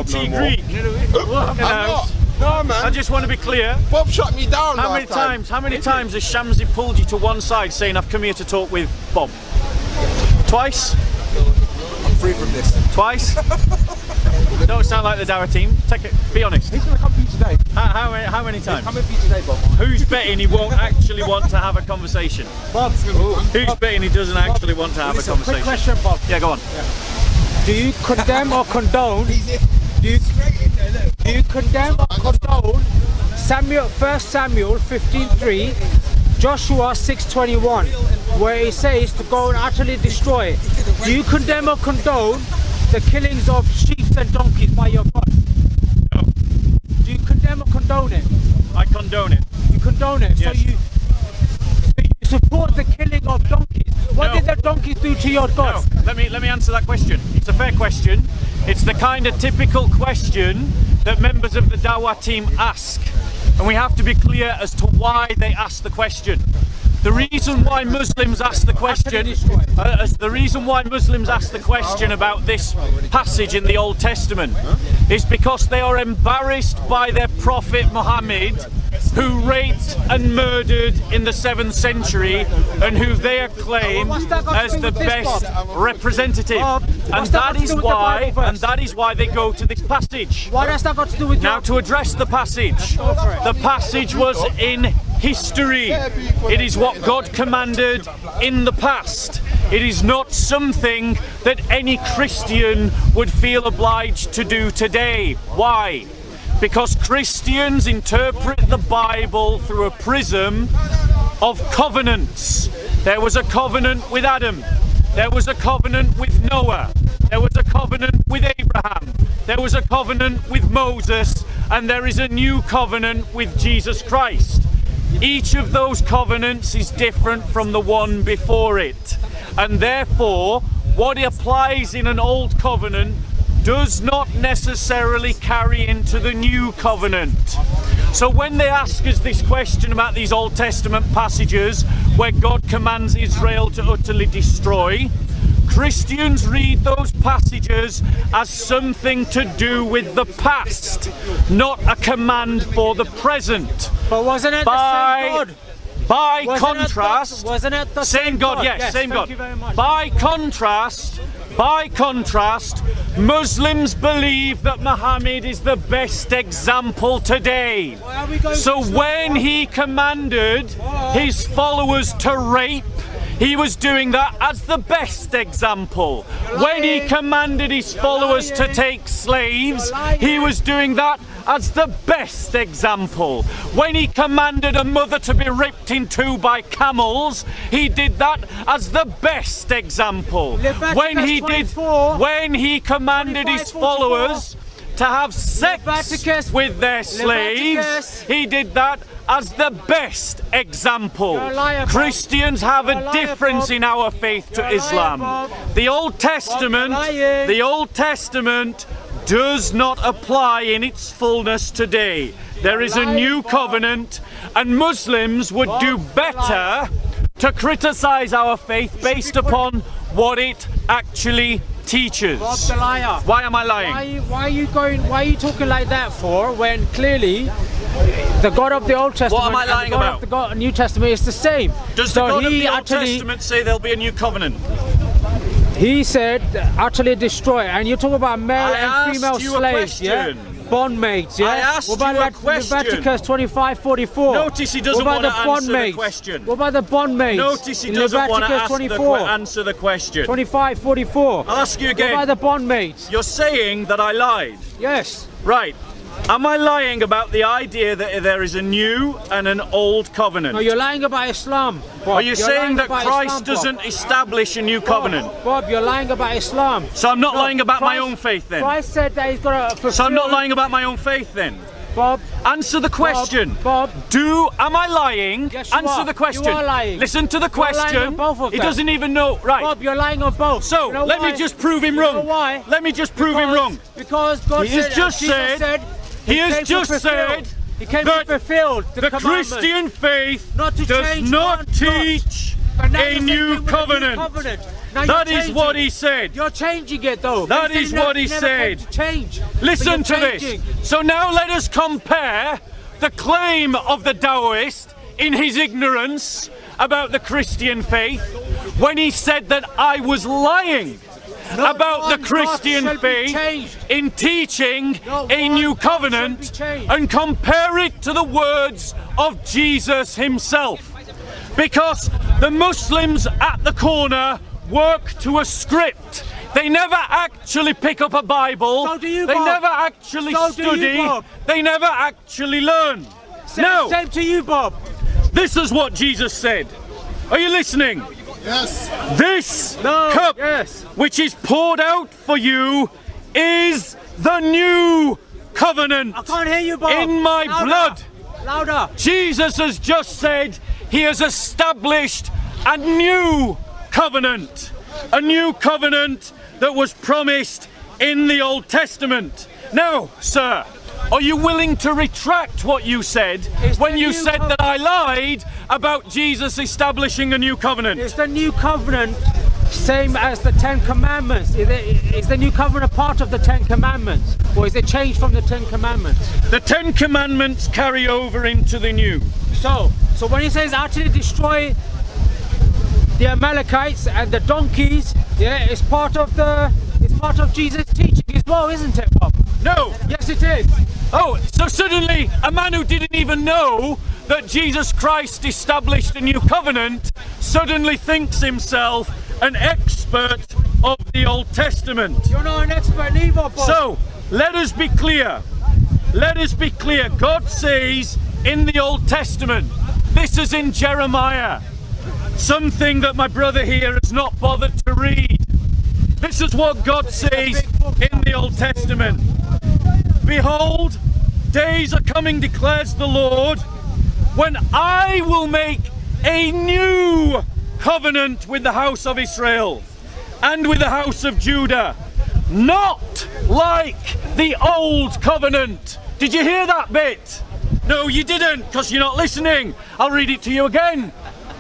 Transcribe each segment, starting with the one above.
anti-Greek. I'm not. No, man. I just want to be clear. Bob shut me down How many times has Shamsi pulled you to one side saying, I've come here to talk with Bob? Twice? I'm free from this. Twice? Don't sound like the Dawah team. Take it. Be honest. He's going to come for you today. How many times? He's coming for you today, Bob. Who's betting he won't actually want to have a conversation? Bob. Who's betting he doesn't actually want to have a conversation? Quick question, Bob. Yeah, go on. Do you condemn or condone? Do you condemn or condone 1 Samuel 15:3, Joshua 6:21, where it says to go and utterly destroy? Do you condemn or condone the killings of sheep and donkeys by your God? No. Do you condemn or condone it? I condone it. You condone it. Yes. So you support the killing of donkeys. What No. did the donkeys do to your God? No. Let me answer that question. It's a fair question. It's the kind of typical question that members of the Dawah team ask. And we have to be clear as to why they ask the question. The reason why Muslims ask the question, about this passage in the Old Testament is because they are embarrassed by their prophet Muhammad, who raped and murdered in the 7th century and who they acclaim as the best representative. And that is why they go to this passage. What has that got to do with Now, to address the passage was in history. It is what God commanded in the past. It is not something that any Christian would feel obliged to do today. Why? Because Christians interpret the Bible through a prism of covenants. There was a covenant with Adam. There was a covenant with Noah. There was a covenant with Abraham. There was a covenant with Moses. And there is a new covenant with Jesus Christ. Each of those covenants is different from the one before it. And therefore, what applies in an old covenant does not necessarily carry into the new covenant. So when they ask us this question about these Old Testament passages where God commands Israel to utterly destroy, Christians read those passages as something to do with the past, not a command for the present. But wasn't it the same God? By contrast, wasn't it the same God? Yes, same God. By contrast, Muslims believe that Muhammad is the best example today. So when he commanded his followers to rape, he was doing that as the best example. When he commanded his followers to take slaves, he was doing that as the best example. When he commanded a mother to be ripped in two by camels, he did that as the best example. When he commanded his followers to have sex with their slaves, he did that as the best example. Christians have a difference in our faith to Islam. The Old Testament does not apply in its fullness today. There is a new covenant, and Muslims would do better to criticize our faith based upon what it actually teachers. Bob the liar. Why am I lying? Why are you talking like that for, when clearly the God of the Old Testament What am I lying and the God about? of the God, New Testament is the same. Does the God of the Old Testament say there'll be a new covenant? He said utterly destroy, and you talk about male and female slaves, yeah? Bondmaids, yeah? I asked what about you a question. Leviticus 25:44. Notice he doesn't want to answer the question. What about the bondmaids? Notice he doesn't want to answer the question. 25:44. I'll ask you again. What about the bondmaids? You're saying that I lied. Yes. Right. Am I lying about the idea that there is a new and an old covenant? No, you're lying about Islam, Bob. Are you saying that Christ doesn't establish a new covenant? Bob, you're lying about Islam. So I'm not lying about my own faith then? Christ said that he's got to fulfill... So I'm not lying about my own faith then? Bob. Answer the question. Bob. Am I lying? Yes, you Answer are. the question. You are lying. Listen to the question. You're lying on both of them. He doesn't even know. Right. Bob, you're lying on both. So, you know let why? me just prove him wrong. You know why? Let me just prove him wrong. Because God He has just said he has just said he came to fulfill the Christian faith not to does change not one teach But now a you're saying new with a covenant. Now That you're is what changing. he said. You're changing it though. That You is said what he you never came said. to change. Listen But to you're this. changing. So now let us compare the claim of the Taoist in his ignorance about the Christian faith when he said that I was lying about the one Christian dot shall be faith changed. in teaching Not a one new dot shall covenant, be changed. and compare it to the words of Jesus himself. Because the Muslims at the corner work to a script. They never actually pick up a Bible. So do you, they Bob. never actually So do you, study. Bob. They never actually learn. Same, Now, same to you, Bob. this is what Jesus said. Are you listening? Yes. This No, cup yes. which is poured out for you is the new covenant I can't hear you, Bob. in my Louder. blood. Louder. Jesus has just said he has established a new covenant that was promised in the Old Testament. Now, sir, are you willing to retract what you said It's when the you new said that I lied about Jesus establishing a new covenant? Is the new covenant same as the Ten Commandments? Is the new covenant a part of the Ten Commandments? Or is it changed from the Ten Commandments? The Ten Commandments carry over into the new. So when he says utterly destroy the Amalekites and the donkeys, yeah, it's part of Jesus' teaching as well, isn't it, Bob? No! Yes, it is. Oh, so suddenly a man who didn't even know that Jesus Christ established a new covenant suddenly thinks himself an expert of the Old Testament. You're not an expert either, Bob. So, let us be clear. Let us be clear. God says in the Old Testament, this is in Jeremiah, something that my brother here has not bothered to read. This is what God says in the Old Testament. Behold, days are coming, declares the Lord, when I will make a new covenant with the house of Israel and with the house of Judah, not like the old covenant. Did you hear that bit? No, you didn't, because you're not listening. I'll read it to you again.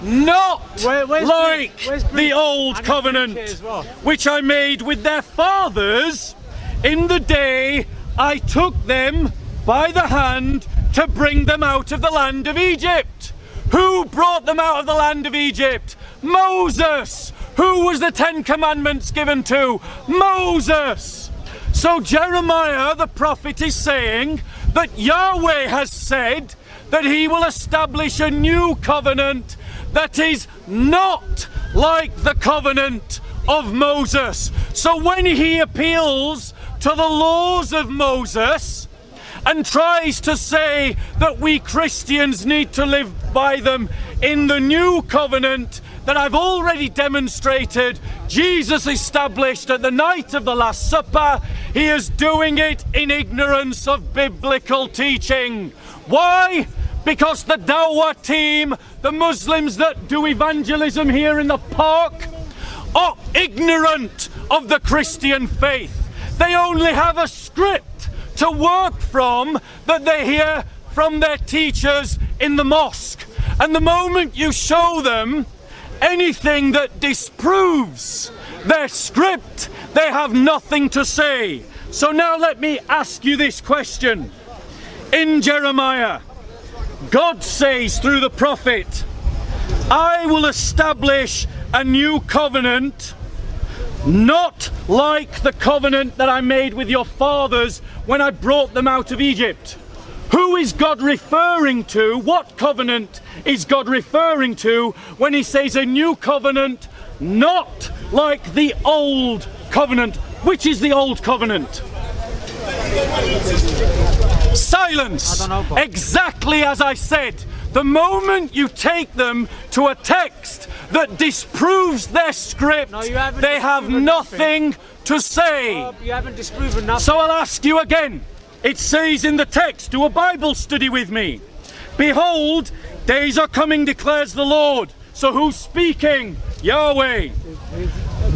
Not Where's like Greek? Where's Greek? the old I need covenant Greek here as well. which I made with their fathers in the day I took them by the hand to bring them out of the land of Egypt. Who brought them out of the land of Egypt? Moses. Who was the Ten Commandments given to? Moses. So Jeremiah the prophet is saying that Yahweh has said that he will establish a new covenant that is not like the covenant of Moses. So when he appeals to the laws of Moses and tries to say that we Christians need to live by them in the new covenant that I've already demonstrated Jesus established at the night of the Last Supper, he is doing it in ignorance of biblical teaching. Why? Because the Dawah team, the Muslims that do evangelism here in the park, are ignorant of the Christian faith. They only have a script to work from that they hear from their teachers in the mosque. And the moment you show them anything that disproves their script, they have nothing to say. So now let me ask you this question. In Jeremiah, God says through the prophet, I will establish a new covenant, not like the covenant that I made with your fathers when I brought them out of Egypt. Who is God referring to? What covenant is God referring to when he says a new covenant, not like the old covenant? Which is the old covenant? Silence! I don't know, Bob. Exactly as I said. The moment you take them to a text that disproves their script, No, you haven't they have disproven nothing to say. Bob, you haven't disproven nothing. So I'll ask you again. It says in the text, do a Bible study with me. Behold, days are coming, declares the Lord. So who's speaking? Yahweh.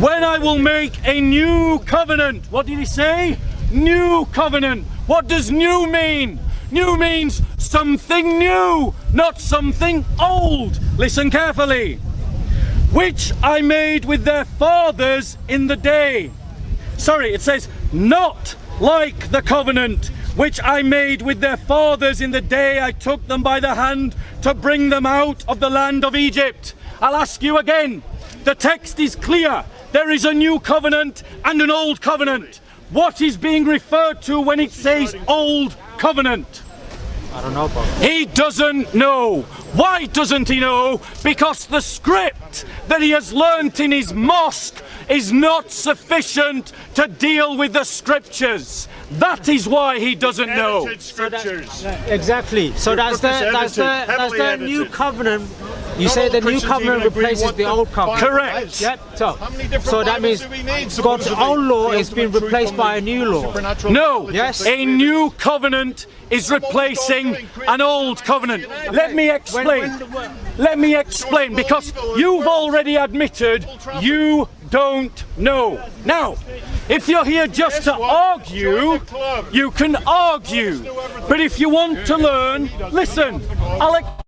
When I will make a new covenant. What did he say? New covenant. What does new mean? New means something new, not something old. Listen carefully. which I made with their fathers in the day. Sorry, it says, not like the covenant which I made with their fathers in the day I took them by the hand to bring them out of the land of Egypt. I'll ask you again. The text is clear. There is a new covenant and an old covenant. What is being referred to when it says old covenant? I don't know about that. He doesn't know. Why doesn't he know? Because the script that he has learnt in his mosque is not sufficient to deal with the scriptures. That is why he doesn't know. Edited scriptures. Exactly. So that's the new covenant. You say the new covenant replaces the old covenant. Correct. Yep. Many So that means God's old law is being replaced by a new law. No. Yes. A new covenant is replacing an old covenant. Let me explain. Let me explain, because you've already admitted you don't know. Now, if you're here just to argue, you can argue. But if you want to learn, listen, I'll